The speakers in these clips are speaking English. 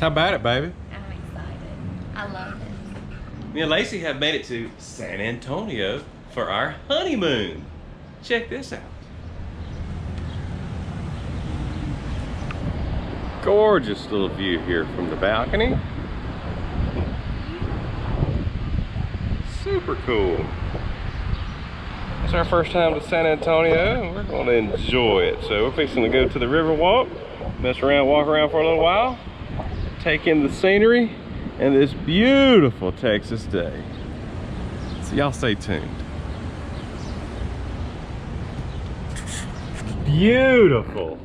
How about it, baby? I'm excited. I love it. Me and Lacey have made it to San Antonio for our honeymoon. Check this out. Gorgeous little view here from the balcony. Super cool. It's our first time to San Antonio and we're going to enjoy it. So we're fixing to go to the Riverwalk, mess around, walk around for a little while, take in the scenery and this beautiful Texas day. So y'all stay tuned. Beautiful.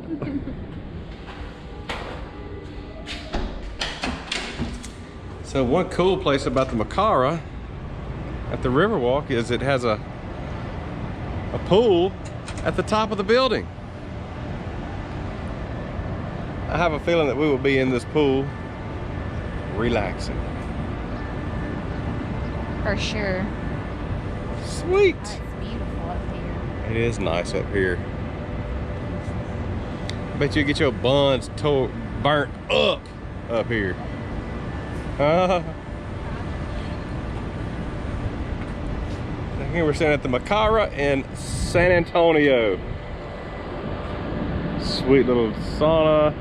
So one cool place about the Macara at the Riverwalk is it has a pool at the top of the building. I have a feeling that we will be in this pool relaxing. For sure. Sweet. It's beautiful up here. It is nice up here. I bet you get your buns burnt up here. Here we're standing at the Macara in San Antonio. Sweet little sauna,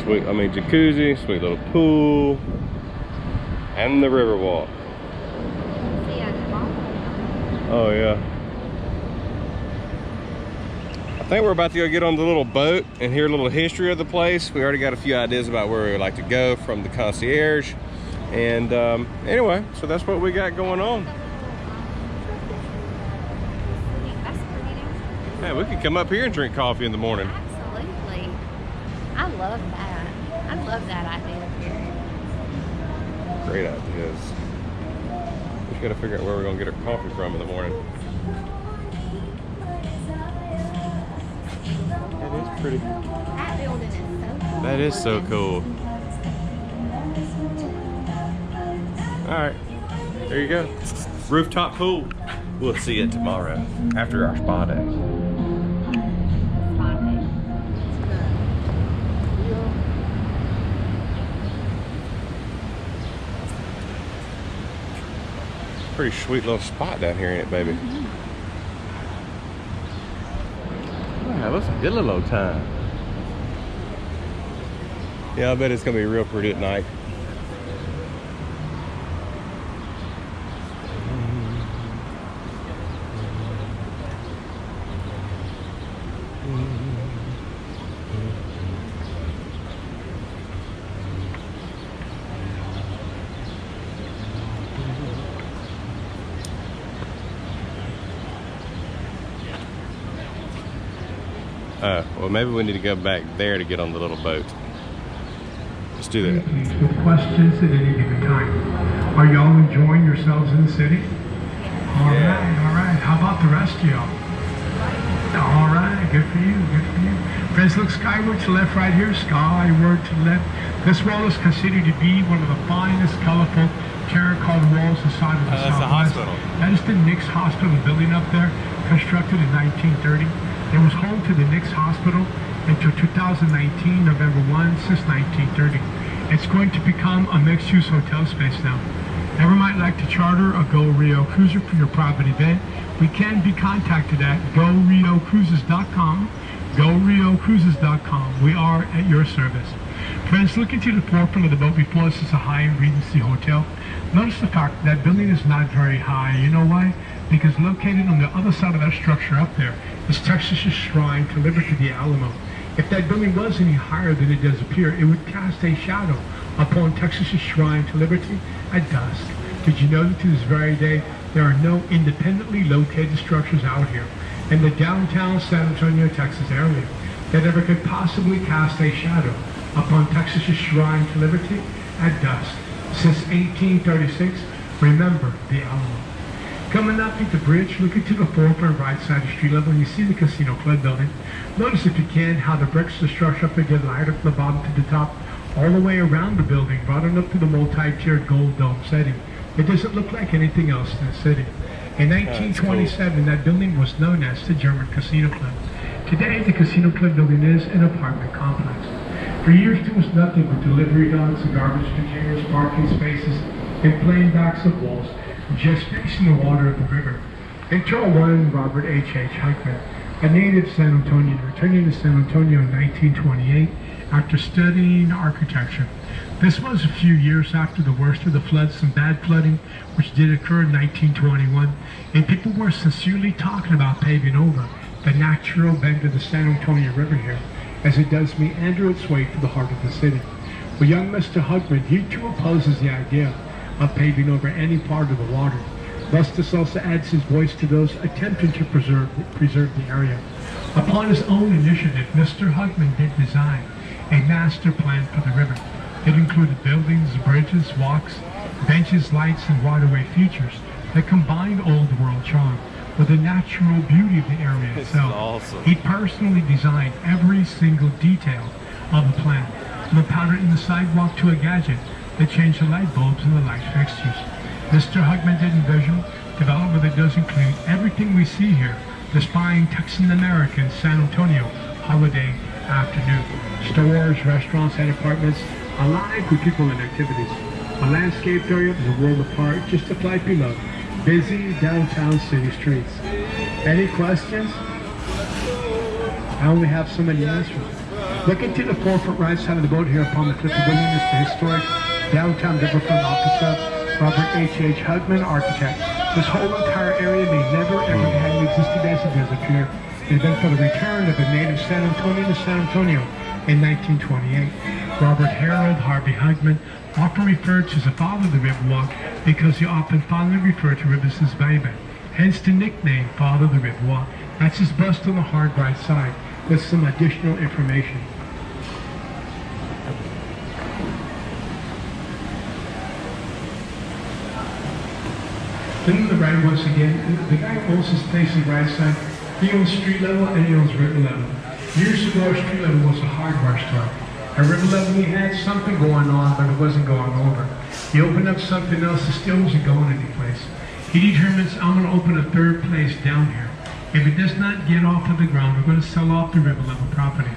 jacuzzi, sweet little pool, and the Riverwalk. Oh yeah. I think we're about to go get on the little boat and hear a little history of the place. We already got a few ideas about where we would like to go from the concierge. And anyway, so that's what we got going on. Hey, we could come up here and drink coffee in the morning. Absolutely. I love that. I love that idea up here. Great ideas. We just gotta figure out where we're gonna get our coffee from in the morning. That is pretty. That building is so cool. That is so cool. Alright, there you go. Rooftop pool. We'll see it tomorrow after our spa day. Pretty sweet little spot down here, ain't it, baby? Yeah, looks like a good little old time. Yeah, I bet it's gonna be real pretty at night. Well, maybe we need to go back there to get on the little boat. Let's do that. With questions at any given time. Are y'all enjoying yourselves in the city? All right. How about the rest of y'all? All right, good for you, good for you. Friends, look skyward to left right here, skyward to left. This wall is considered to be one of the finest, colorful, terracotta walls inside of the That's the Southwest. hospital. That is the Nix Hospital building up there, constructed in 1930. It was home to the Nix Hospital until 2019, November 1, since 1930. It's going to become a mixed-use hotel space now. Ever might like to charter a Go Rio cruiser for your private event? We can be contacted at GoRioCruises.com, GoRioCruises.com. We are at your service. Friends, looking to the forefront of the boat before us is a high-end Regency hotel. Notice the fact that building is not very high. You know why? Because located on the other side of that structure up there is Texas's shrine to Liberty the Alamo. If that building was any higher than it does appear, it would cast a shadow upon Texas's shrine to Liberty at dusk. Did you know that to this very day, there are no independently located structures out here in the downtown San Antonio, Texas area that ever could possibly cast a shadow upon Texas's shrine to Liberty at dusk? Since 1836, remember the Alamo. Coming up at the bridge, looking to the forefront right side of street level, you see the Casino Club building. Notice if you can how the bricks are structured up again, light up from the bottom to the top, all the way around the building, brought on up to the multi-tiered gold dome setting. It doesn't look like anything else in the city. In 1927, that building was known as the German Casino Club. Today, the Casino Club building is an apartment complex. For years there was nothing but delivery dogs and garbage containers, parking spaces, and plain backs of walls, just facing the water of the river. Until one Robert H.H. Huckman, a native San Antonian, returning to San Antonio in 1928 after studying architecture. This was a few years after the worst of the floods and bad flooding, which did occur in 1921, and people were sincerely talking about paving over the natural bed of the San Antonio River here, as it does meander its way through the heart of the city. But young Mr. Huckman, he too opposes the idea of paving over any part of the water. Thus, this also adds his voice to those attempting to preserve the area. Upon his own initiative, Mr. Huckman did design a master plan for the river. It included buildings, bridges, walks, benches, lights, and waterway features that combined old world charm with the natural beauty of the area itself. Awesome. He personally designed every single detail of the plan, from the powder in the sidewalk to a gadget that changed the light bulbs and the light fixtures. Mr. Huckman did envision development that does include everything we see here, the spine Texan American San Antonio holiday afternoon. Stores, restaurants, and apartments alive with people and activities. A landscaped area is a world apart, just a flight below. Busy downtown city streets. Any questions? I only have so many answers. Looking to the forefront right side of the boat here upon the cliff pavilion is the historic downtown riverfront office of Robert H.H. Huckman, architect. This whole entire area may never ever have existed as it does up here. It had been for the return of the native San Antonian to San Antonio in 1928. Robert Harold Harvey Huckman, often referred to as the father of the Riverwalk because he often fondly referred to rivers as baby. Hence the nickname Father of the Riverwalk. That's his bust on the hard right side with some additional information. Then on the right once again, the guy who owns this place on the right side, he owns street level and he owns river level. Years ago, street level was a hardware store. At river level, he had something going on, but it wasn't going over. He opened up something else that still wasn't going anyplace. He determines, I'm going to open a third place down here. If it does not get off of the ground, we're going to sell off the river level property.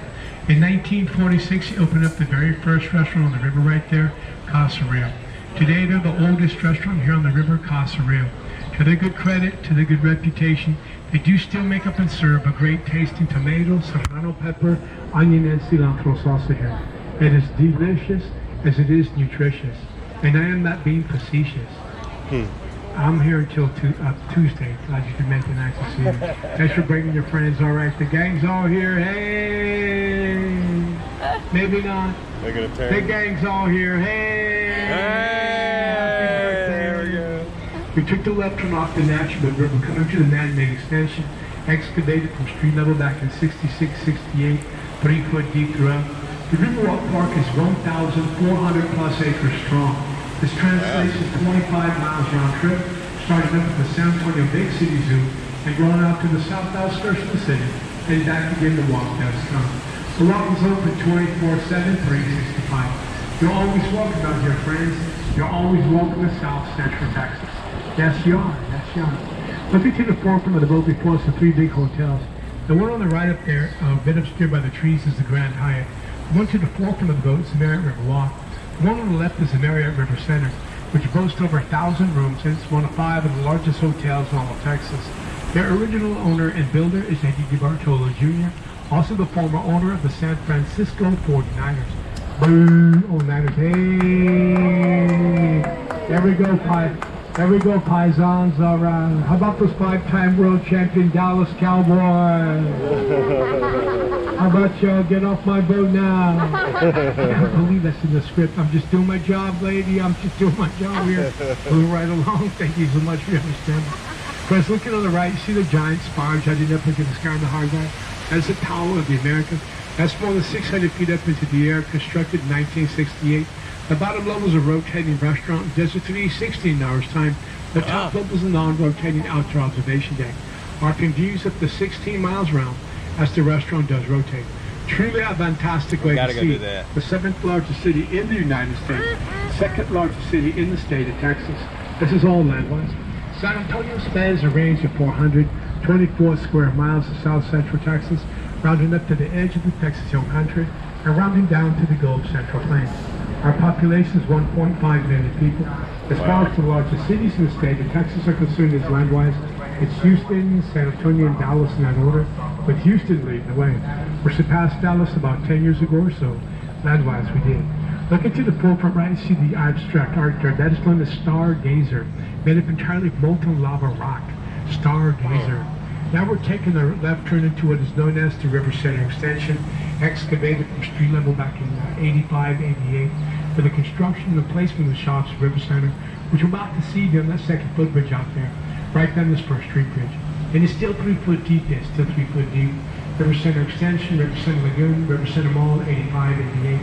In 1946, he opened up the very first restaurant on the river right there, Casa Rio. Today, they're the oldest restaurant here on the river, Casa Rio. To their good credit, to their good reputation, they do still make up and serve a great tasting tomato, serrano pepper, onion, and cilantro salsa here. It is delicious as it is nutritious. And I am not being facetious. I'm here until Tuesday. Glad you could make it. Nice to see you. Thanks for bringing your friends. All right, the gang's all here. Hey! Maybe not. They're gonna turn. The gang's all here. Hey! Happy birthday. There we go. We took the left turn off the Natural River, coming to the man-made extension, excavated from street level back in 66, 68, 3 foot deep throughout. The Riverwalk Park is 1,400 plus acres strong. This translates to 25 miles round trip, starting up at the San Antonio Big City Zoo and going out to the south outskirts of the city, and back again to walk does come. The walk is open 24/7, 365. You're always welcome out here, friends. You're always welcome to South Central Texas. Yes, you are. Yes, you are. Looking to the forefront of the boat before us are 3 big hotels. The one on the right up there, a bit obscured by the trees, is the Grand Hyatt. The one to the forefront of the boat is the Marriott Riverwalk. The one on the left is the Marriott River Center, which boasts over 1,000 rooms and it's one of 5 of the largest hotels in all of Texas. Their original owner and builder is Eddie DiBartolo Jr., also the former owner of the San Francisco 49ers. Boo! Oh, Niners. Hey! There we go, there we go, Paisans. All right. How about those 5-time world champion Dallas Cowboys? How about y'all get off my boat now? I can't believe that's in the script. I'm just doing my job, lady. I'm just doing my job here. Move right along. Thank you so much for your understanding. Friends, looking on the right, you see the giant spire judging up into the sky on the hard right? That's the Tower of the Americas. That's more than 600 feet up into the air, constructed in 1968. The bottom level is a rotating restaurant, Desert 360 in hours time. The top level is a non-rotating outdoor observation deck, offering views up to 16 miles round as the restaurant does rotate. Truly a fantastic way to see the 7th largest city in the United States, 2nd largest city in the state of Texas. This is all land-wise. San Antonio spans a range of 424 square miles of south central Texas, rounding up to the edge of the Texas Hill Country. and rounding down to the Gulf Central Plains. Our population is 1.5 million people. As far as the largest cities in the state of Texas are concerned as land-wise, it's Houston, San Antonio, and Dallas in that order, with Houston leading the way. We surpassed Dallas about 10 years ago or so, land-wise we did. Looking to the forefront right, you see the abstract art there. That is known as Stargazer, made up entirely of molten lava rock. Stargazer. Now we're taking a left turn into what is known as the River Center Extension, excavated from street level back in 85, 88, for the construction and the placement of the shops at River Center, which we're about to see on that second footbridge out there, right down this first street bridge. And it's still 3 foot deep, it's still 3 foot deep. River Center Extension, River Center Lagoon, River Center Mall, 85, 88.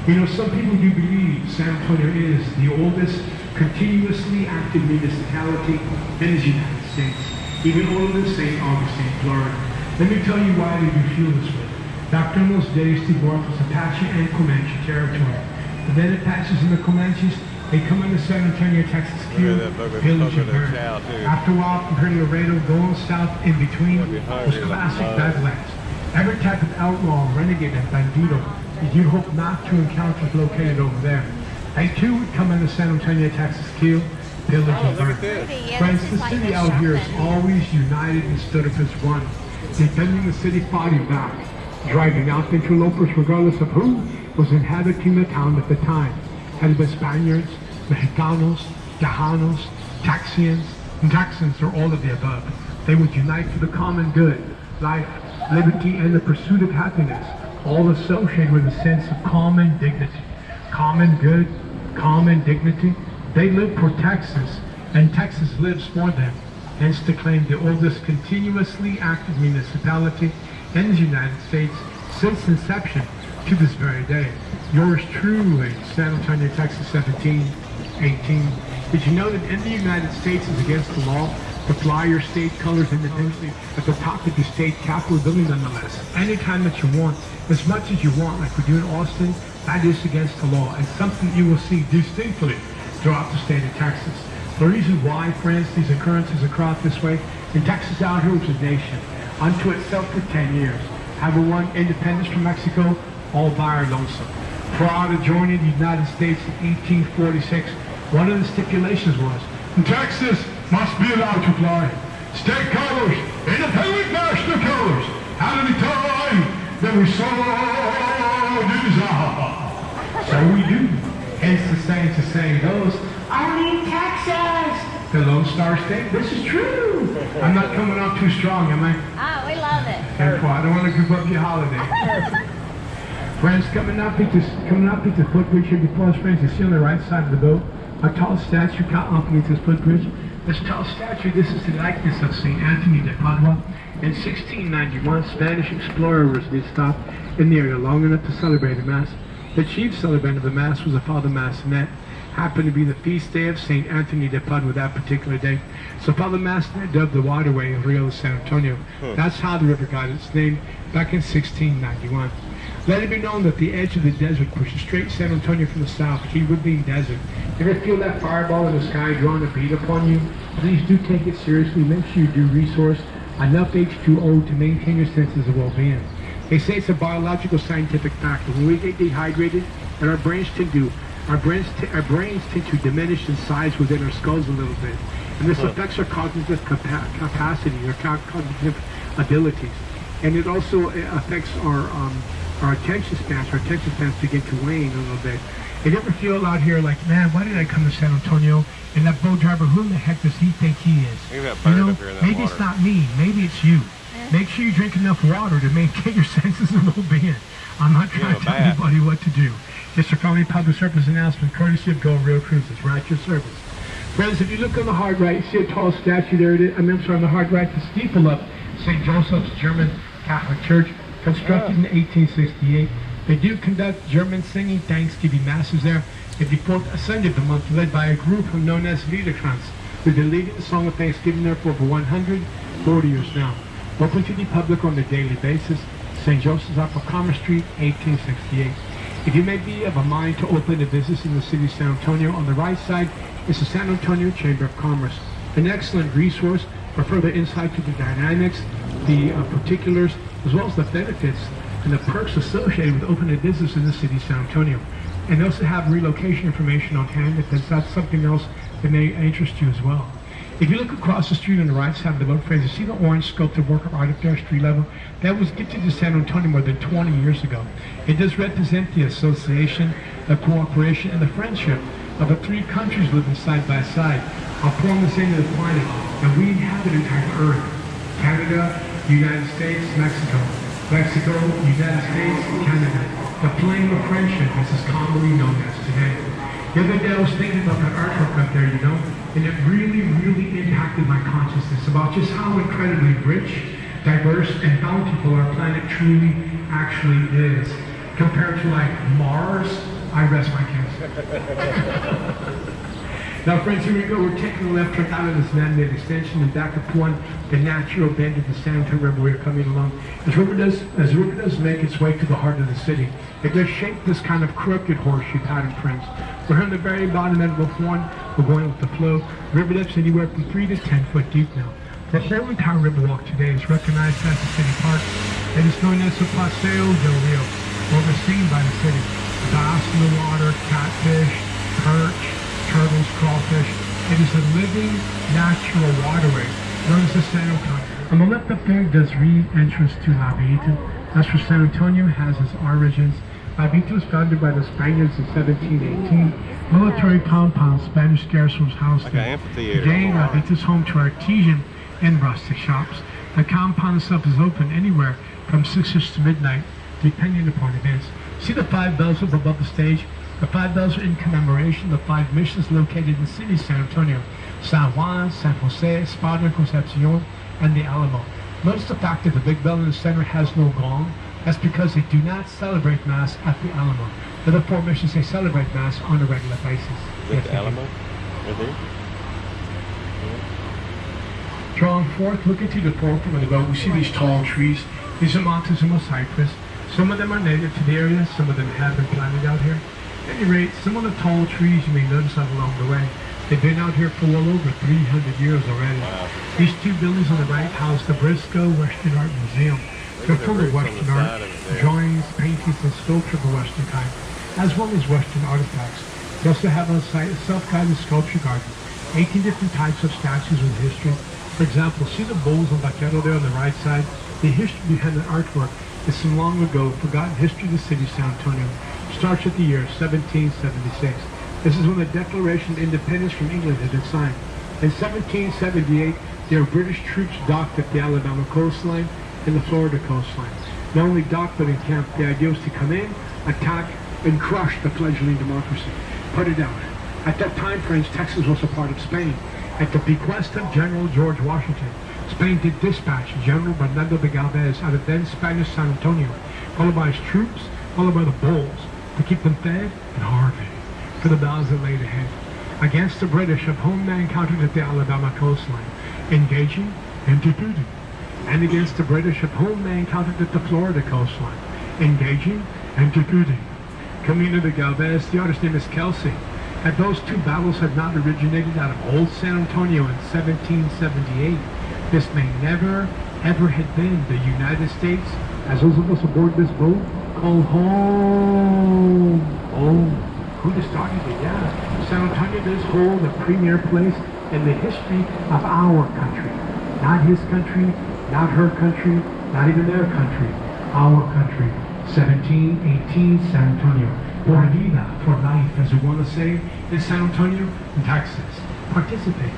You know, some people do believe San Antonio is the oldest continuously active municipality in the United States, even older than St. Augustine, Florida. Let me tell you why they do feel this way. Back in those days, the north was Apache and Comanche territory. But then Apaches and the Comanches, they come into San Antonio, Texas, kill, pillage, and burn. After a while, from here to Laredo, going south in between was classic Badlands. Every type of outlaw, renegade, and bandito that you hope not to encounter is located over there. They too would come into San Antonio, Texas, kill, pillage, and burn. Friends, the city out here is always united and stood up as one, defending the city fighting back, driving out interlopers regardless of who was inhabiting the town at the time. Had it been Spaniards, Mexicanos, Tejanos, Texians, and Texans, or all of the above. They would unite for the common good, life, liberty, and the pursuit of happiness, all associated with a sense of common dignity. Common good, common dignity. They live for Texas, and Texas lives for them. Hence to claim the oldest continuously active municipality in the United States since inception to this very day. Yours truly, San Antonio, Texas, 1718. Did you know that in the United States it's against the law to fly your state colors independently at the top of the state Capitol building nonetheless? Anytime that you want, as much as you want, like we do in Austin, that is against the law, and something you will see distinctly throughout the state of Texas. The reason why, friends, these occurrences occur this way, in Texas out here was a nation unto itself for 10 years. Having won independence from Mexico, all by our lonesome. Prior to joining the United States in 1846, one of the stipulations was, Texas must be allowed to fly state colors, independent national colors, at any time that we so desire. So we do. Hence the saying to say those, I mean Texas, the Lone Star State. This is true. I'm not coming off too strong, am I? Oh, we love it. Careful, I don't want to give up your holiday. Friends, coming up at the footbridge here before us, friends, you see on the right side of the boat a tall statue underneath this footbridge. This tall statue, this is the likeness of St. Anthony de Padua. In 1691, Spanish explorers did stop in the area long enough to celebrate a mass. The chief celebrant of the mass was a Father Massonet. Happened to be the feast day of St. Anthony de Padua that particular day. So Father Massonet dubbed the waterway of Rio de San Antonio. That's how the river got its name back in 1691. Let it be known that the edge of the desert pushes straight San Antonio from the south, key Woodbine Desert. If you ever feel that fireball in the sky drawing a beat upon you, please do take it seriously. Make sure you do resource enough H2O to maintain your senses of well-being. They say it's a biological scientific fact that when we get dehydrated, and our brains tend to diminish in size within our skulls a little bit. And this affects our cognitive capacity, our cognitive abilities. And it also affects our attention spans. Our attention spans begin to wane a little bit. You ever feel out here like, man, why did I come to San Antonio? And that boat driver, who in the heck does he think he is? You know, maybe it's not me. Maybe it's you. Make sure you drink enough water to maintain your senses of well-being. I'm not trying to tell anybody what to do. Just a friendly public service announcement, courtesy of Go Real Cruises. Right at your service. Friends, if you look on the hard right, you see a tall statue there. On the hard right, the steeple of St. Joseph's German Catholic Church, constructed in 1868. They do conduct German singing Thanksgiving masses there every fourth Sunday of the month, led by a group known as Liederkranz, who've been leading the song of Thanksgiving there for over 140 years now. Open to the public on a daily basis. St. Joseph's off of Commerce Street, 1868. If you may be of a mind to open a business in the city of San Antonio, on the right side is the San Antonio Chamber of Commerce, an excellent resource for further insight to the dynamics, the particulars, as well as the benefits and the perks associated with opening a business in the city of San Antonio. And they also have relocation information on hand if that's something else that may interest you as well. If you look across the street on the right side of the boat phrase, you see the orange sculpted work right up there, street level. That was gifted to San Antonio more than 20 years ago. It does represent the association, the cooperation, and the friendship of the three countries living side by side, upon the same of the planet, and we inhabit entire Earth. Canada, United States, Mexico. Mexico, United States, Canada. The flame of friendship, as is commonly known as today. The other day I was thinking about that artwork up there, you know, and it really, really impacted my consciousness about just how incredibly rich, diverse, and bountiful our planet truly actually is. Compared to like Mars, I rest my case. Now friends, here we go. We're taking a left turn out of this man-made extension and back upon the natural bend of the San Antonio River. We're coming along. As the river does make its way to the heart of the city, it does shape this kind of crooked horseshoe pattern, friends. We're here on the very bottom end of one. We're going with the flow. The river depths anywhere from 3 to 10 foot deep now. The whole entire Riverwalk today is recognized as a city park. It is known as the Paseo Del Rio, overseen by the city. Bass in the water, catfish, perch, turtles, crawfish. It is a living, natural waterway known as the San Antonio. On the left up there does read entrance to La Vita. That's where San Antonio has its origins. La Vita was founded by the Spaniards in 1718. Military compound, Spanish garrisons housed there. Today, La Vita is home to artisan and rustic shops. The compound itself is open anywhere from 6 to midnight, depending upon events. See the 5 bells up above the stage? The 5 bells are in commemoration of the 5 missions located in the city of San Antonio: San Juan, San Jose, Espada, Concepcion, and the Alamo. Notice the fact that the big bell in the center has no gong. That's because they do not celebrate Mass at the Alamo. The other 4 missions, they celebrate Mass on a regular basis. Yes, the Alamo? Right there? Drawing forth, looking to the forefront of the boat, we see these tall trees. These are Montezuma cypress. Some of them are native to the area, some of them have been planted out here. At any rate, some of the tall trees you may notice out along the way, they've been out here for well over 300 years already. Wow. These 2 buildings on the right house the Briscoe Western Art Museum. They're full of Western art, drawings, paintings, and sculpture of the Western kind, as well as Western artifacts. They also have on site a self-guided sculpture garden, 18 different types of statues with history. For example, see the bulls on Vaquero there on the right side? The history behind the artwork is some long ago forgotten history of the city of San Antonio. Starts at the year 1776. This is when the Declaration of Independence from England had been signed. In 1778, there were British troops docked at the Alabama coastline and the Florida coastline. Not only docked but encamped. The idea was to come in, attack, and crush the fledgling democracy. Put it out. At that time, friends, Texas was a part of Spain. At the bequest of General George Washington, Spain did dispatch General Bernardo de Galvez out of then Spanish San Antonio, followed by his troops, followed by the bulls, to keep them fed and harvested for the battles that laid ahead. Against the British, a home man encountered at the Alabama coastline, engaging and defeating. And against the British, a home man encountered at the Florida coastline, engaging and defeating. Camino de Galvez, the artist's name is Kelsey. Had those 2 battles had not originated out of old San Antonio in 1778, this may never, ever had been the United States, as those of us aboard this boat call home. Oh, who just started it? Yeah. San Antonio does hold a premier place in the history of our country. Not his country, not her country, not even their country. Our country. 1718 San Antonio. Por vida, for life, as we want to say, in San Antonio, Texas. Participate.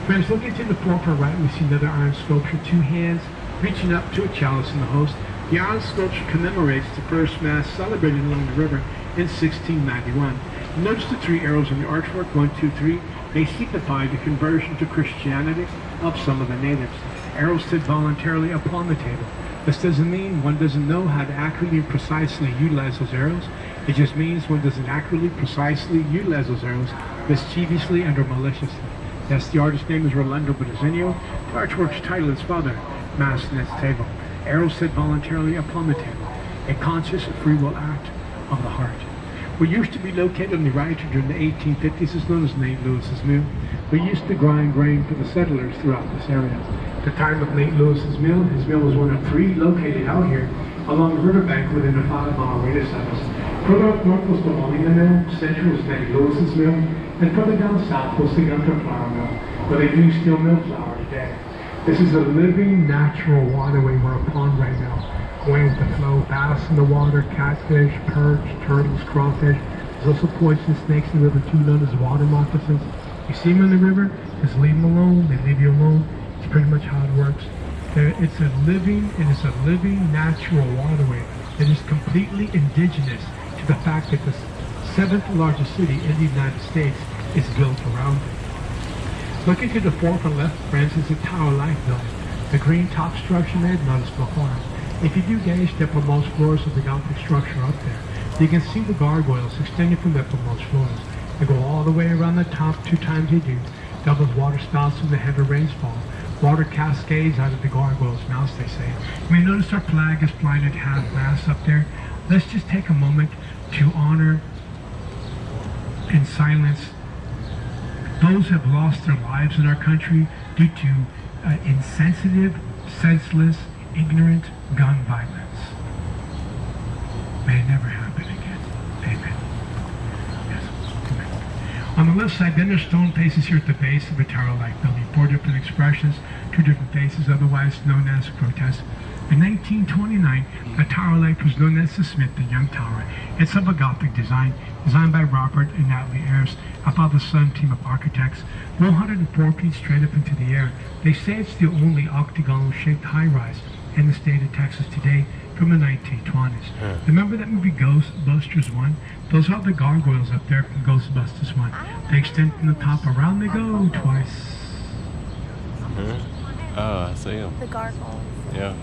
Friends, looking to the forefront right, we see another iron sculpture, 2 hands reaching up to a chalice in the host. The iron sculpture commemorates the first Mass celebrated along the river in 1691. Notice the 3 arrows on the artwork, 1, 2, 3. They signify the conversion to Christianity of some of the natives. Arrows sit voluntarily upon the table. This doesn't mean one doesn't know how to accurately and precisely utilize those arrows. It just means one doesn't accurately, precisely utilize those arrows mischievously and or maliciously. Yes, the artist's name is Rolando Brazilio. The artwork's title is Father, Mass in its table. Arrows sit voluntarily upon the table. A conscious free will act of the heart. What used to be located on the right during the 1850s is known as Nate Lewis's Mill. We used to grind grain for the settlers throughout this area. At the time of Nate Lewis's Mill, his mill was one of 3 located out here along the riverbank within a 5-mile radius of us. Further up north was the Molina Mill, central was St. Louis's Mill, and further down south was the Gunter Flour Mill, where they do still mill flour today. This is a living, natural waterway we're upon right now, going with the flow, bass in the water, catfish, perch, turtles, crawfish. There's also poisonous snakes in the river too, known as water moccasins. You see them in the river, just leave them alone, they leave you alone. It's pretty much how it works. It's a living natural waterway that is completely indigenous to the fact that the 7th largest city in the United States is built around it. Looking to the fourth and left, friends, is the Tower Life building. The green top structure may have noticed before. If you do gauge the uppermost floors of the Gothic structure up there, you can see the gargoyles extending from the uppermost floors. They go all the way around the top 2 times they do. Double water spouts from the heavy rainfall. Water cascades out of the gargoyles' mouths, they say. You may notice our flag is flying at half-mast up there. Let's just take a moment to honor in silence those who have lost their lives in our country due to insensitive, senseless, ignorant gun violence. May it never happen again. Amen. Yes. Amen. On the left side, then there's stone faces here at the base of the Tower Life building. 4 different expressions, 2 different faces, otherwise known as protest. In 1929, the Tower Life was known as the Smith and Young Tower. It's of a Gothic design, designed by Robert and Natalie Ayres, a father-son team of architects. 104 feet straight up into the air. They say it's the only octagonal-shaped high-rise in the state of Texas today from the 1920s. Remember that movie Ghostbusters 1? Those are the gargoyles up there from Ghostbusters 1. They extend from the top around they go twice. Oh, I see them. The gargoyles. Yeah.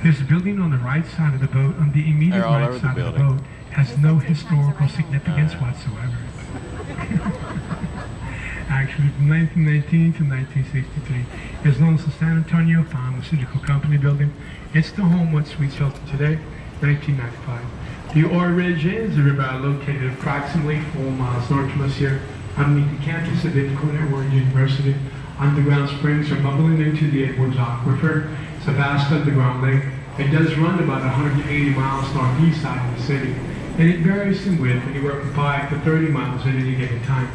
This building on the right side of the boat, on the immediate right side of the boat, has no historical significance whatsoever. Actually, from 1919 to 1963, it's known as the San Antonio Pharmaceutical Company building. It's the Homewood Sweet Shelter today, 1995. The Ore Ridge is a river located approximately 4 miles north from us here, underneath the campus of Indiana Edwards University. Underground springs are bubbling into the Edwards Aquifer. It's a vast underground lake. It does run about 180 miles northeast side of the city, and it varies in width anywhere from 5 to 30 miles at any given time.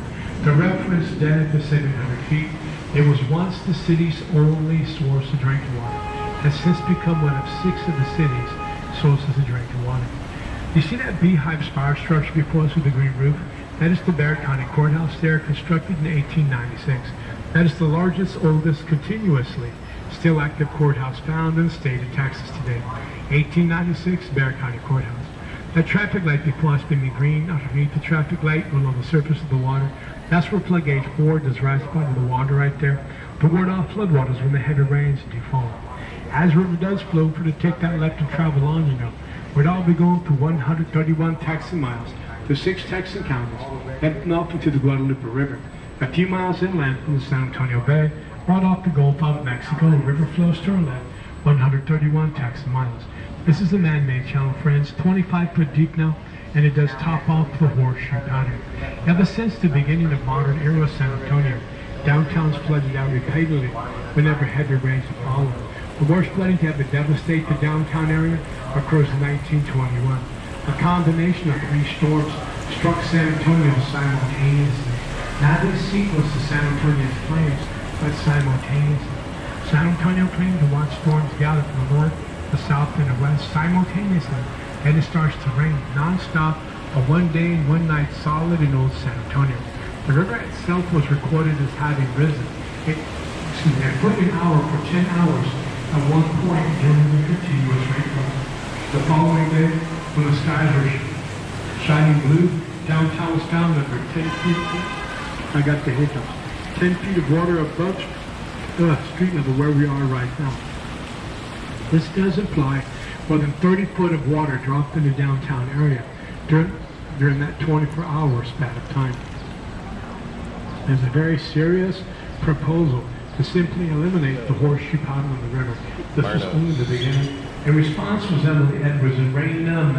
The reference depth is 700 feet. It was once the city's only source of drinking water. It has since become one of 6 of the city's sources of drinking water. You see that beehive spire structure before us with the green roof? That is the Bexar County Courthouse there, constructed in 1896. That is the largest, oldest, continuously still active courthouse found in the state of Texas today. 1896, Bexar County Courthouse. That traffic light before us being green, underneath the traffic light, below the surface of the water, that's where plug gauge 4 does rise up into the water right there. To ward off floodwaters when the heavy rains do fall. As the river does flow, for to take that left and travel on, you know, we'd all be going through 131 Texan miles to 6 Texan counties, and off into the Guadalupe River. A few miles inland from the San Antonio Bay, right off the Gulf of Mexico, the river flows to our left, 131 Texan miles. This is a man-made channel, friends, 25 foot deep now, and it does top off the horseshoe pattern. Ever since the beginning of modern era San Antonio, downtown's flooded out repeatedly whenever heavy rains have fallen. The worst flooding to ever devastate the downtown area occurs in 1921. A combination of 3 storms struck San Antonio simultaneously. Not in sequence to San Antonio's flames, but simultaneously. San Antonio claimed to watch storms gather from the north, the south, and the west simultaneously. Then it starts to rain non-stop, a 1 day and 1 night solid in old San Antonio. The river itself was recorded as having risen a foot an hour for 10 hours at one point during the continuous rainfall. The following day, when the skies were shining blue, downtown was found under 10 feet. I got the hiccups. 10 feet of water above street level where we are right now. This does imply more than 30 foot of water dropped in the downtown area during that 24-hour span of time. There's a very serious proposal to simply eliminate the horseshoe pattern on the river. This was only the beginning. In response was Emily Edwards and Raina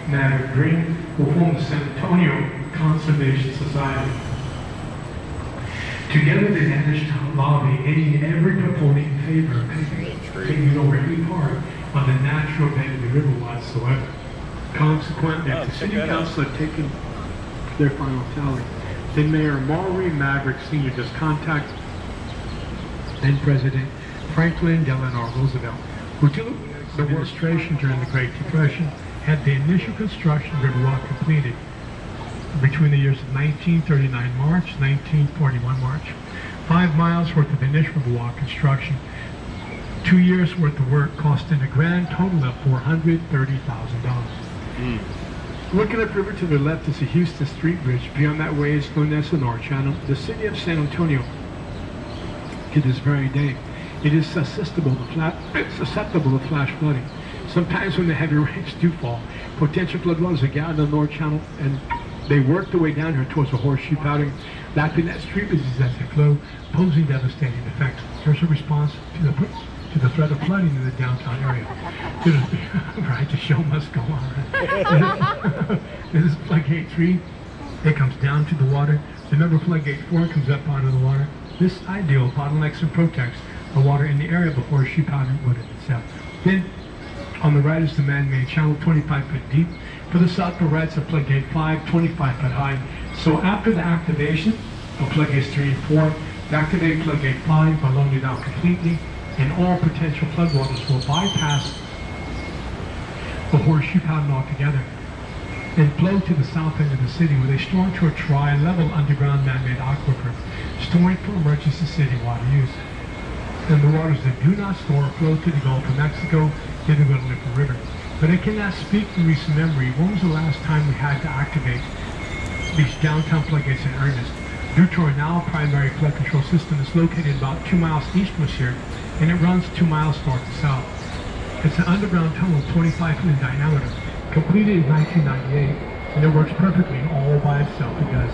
Maverick Green, who formed the San Antonio Conservation Society. Together they managed to lobby, aiding every proponent in favor of taking over any part on the natural bed of the river whatsoever. Consequently, if the city council had taken their final tally, then Mayor Maureen Maverick Sr. just contacted then President Franklin Delano Roosevelt, who took the administration during the Great Depression, had the initial construction of Riverwalk completed between the years of 1939 March, 1941 March. 5 miles worth of initial Riverwalk construction, 2 years worth of work costing a grand total of $430,000. Looking upriver to the left is the Houston Street Bridge. Beyond that way is known as the North Channel. The city of San Antonio, to this very day, it is susceptible to flash flooding. Sometimes when the heavy rains do fall, potential flood waters are gathered in the North Channel and they work their way down here towards the horseshoe pattern, lapping that street bridges as they flow, posing devastating effects. Here's a response to the threat of flooding in the downtown area. Right, the show must go on. This is floodgate 3. It comes down to the water. Remember, floodgate 4 comes up out of the water. This ideal bottlenecks and protects the water in the area of the horseshoe pattern wood itself. Then, on the right is the man-made channel, 25 foot deep. For the south to right is floodgate 5, 25 foot high. So after the activation of floodgates 3 and 4, the activated floodgate 5 will load it out completely, and all potential floodwaters will bypass the horseshoe pattern altogether and flow to the south end of the city, where they store into a tri-level underground man-made aquifer, storing for emergency city water use. And the waters that do not store flow to the Gulf of Mexico in the Guadalupe River. But I cannot speak from recent memory. When was the last time we had to activate these downtown floodgates in earnest? Due to our now primary flood control system is located about 2 miles east of us here, and it runs 2 miles north to south. It's an underground tunnel 25 feet in diameter, completed in 1998, and it works perfectly all by itself. It does.